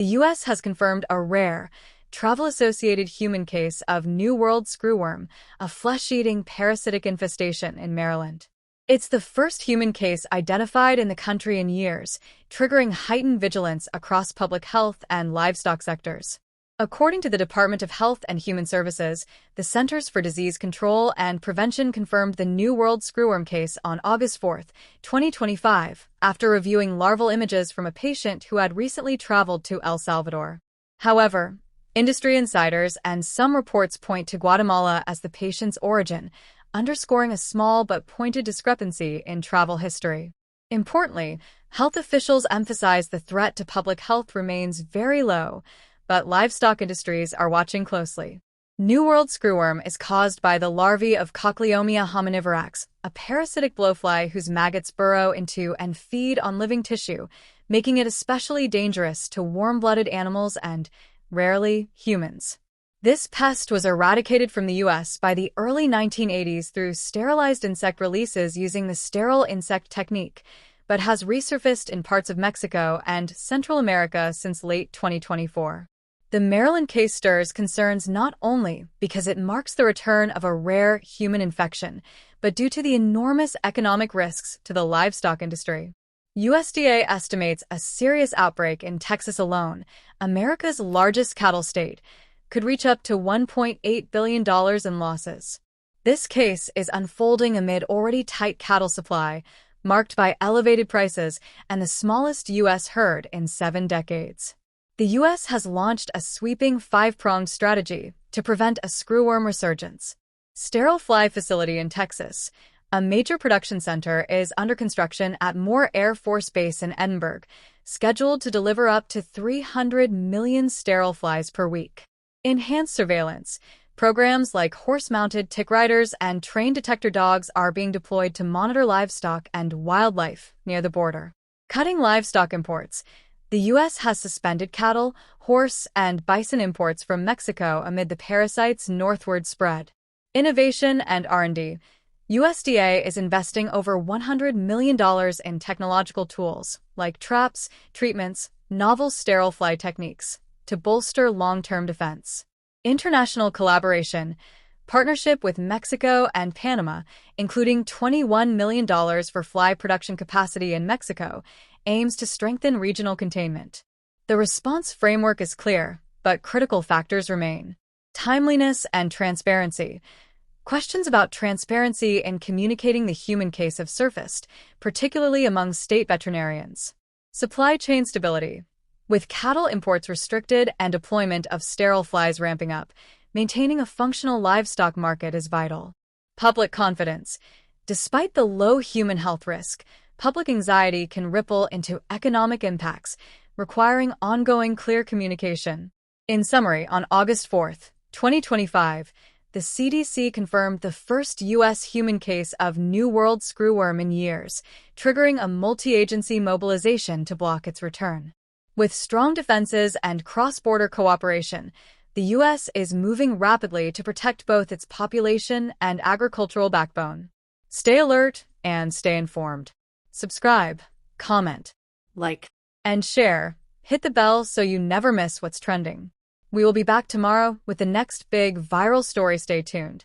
The U.S. has confirmed a rare, travel-associated human case of New World screwworm, a flesh-eating parasitic infestation in Maryland. It's the first human case identified in the country in years, triggering heightened vigilance across public health and livestock sectors. According to the Department of Health and Human Services, the Centers for Disease Control and Prevention confirmed the New World screwworm case on August 4, 2025, after reviewing larval images from a patient who had recently traveled to El Salvador. However, industry insiders and some reports point to Guatemala as the patient's origin, underscoring a small but pointed discrepancy in travel history. Importantly, health officials emphasize the threat to public health remains very low, but livestock industries are watching closely. New World screwworm is caused by the larvae of Cochleomia hominivirax, a parasitic blowfly whose maggots burrow into and feed on living tissue, making it especially dangerous to warm-blooded animals and, rarely, humans. This pest was eradicated from the U.S. by the early 1980s through sterilized insect releases using the sterile insect technique, but has resurfaced in parts of Mexico and Central America since late 2024. The Maryland case stirs concerns not only because it marks the return of a rare human infection, but due to the enormous economic risks to the livestock industry. USDA estimates a serious outbreak in Texas alone, America's largest cattle state, could reach up to $1.8 billion in losses. This case is unfolding amid already tight cattle supply, marked by elevated prices and the smallest U.S. herd in 7 decades. The U.S. has launched a sweeping 5-pronged strategy to prevent a screwworm resurgence. Sterile fly facility in Texas, a major production center, is under construction at Moore Air Force Base in Edinburgh, scheduled to deliver up to 300 million sterile flies per week. Enhanced surveillance, programs like horse-mounted tick riders and train detector dogs are being deployed to monitor livestock and wildlife near the border. Cutting livestock imports. The U.S. has suspended cattle, horse, and bison imports from Mexico amid the parasite's northward spread. Innovation and R&D. USDA is investing over $100 million in technological tools, like traps, treatments, novel sterile fly techniques, to bolster long-term defense. International collaboration. Partnership with Mexico and Panama, including $21 million for fly production capacity in Mexico, aims to strengthen regional containment. The response framework is clear, but critical factors remain. Timeliness and transparency. Questions about transparency in communicating the human case have surfaced, particularly among state veterinarians. Supply chain stability. With cattle imports restricted and deployment of sterile flies ramping up, maintaining a functional livestock market is vital. Public confidence. Despite the low human health risk, public anxiety can ripple into economic impacts, requiring ongoing clear communication. In summary, on August 4, 2025, the CDC confirmed the first U.S. human case of New World screwworm in years, triggering a multi-agency mobilization to block its return. With strong defenses and cross-border cooperation, the U.S. is moving rapidly to protect both its population and agricultural backbone. Stay alert and stay informed. Subscribe, comment, like, and share. Hit the bell so you never miss what's trending. We will be back tomorrow with the next big viral story. Stay tuned.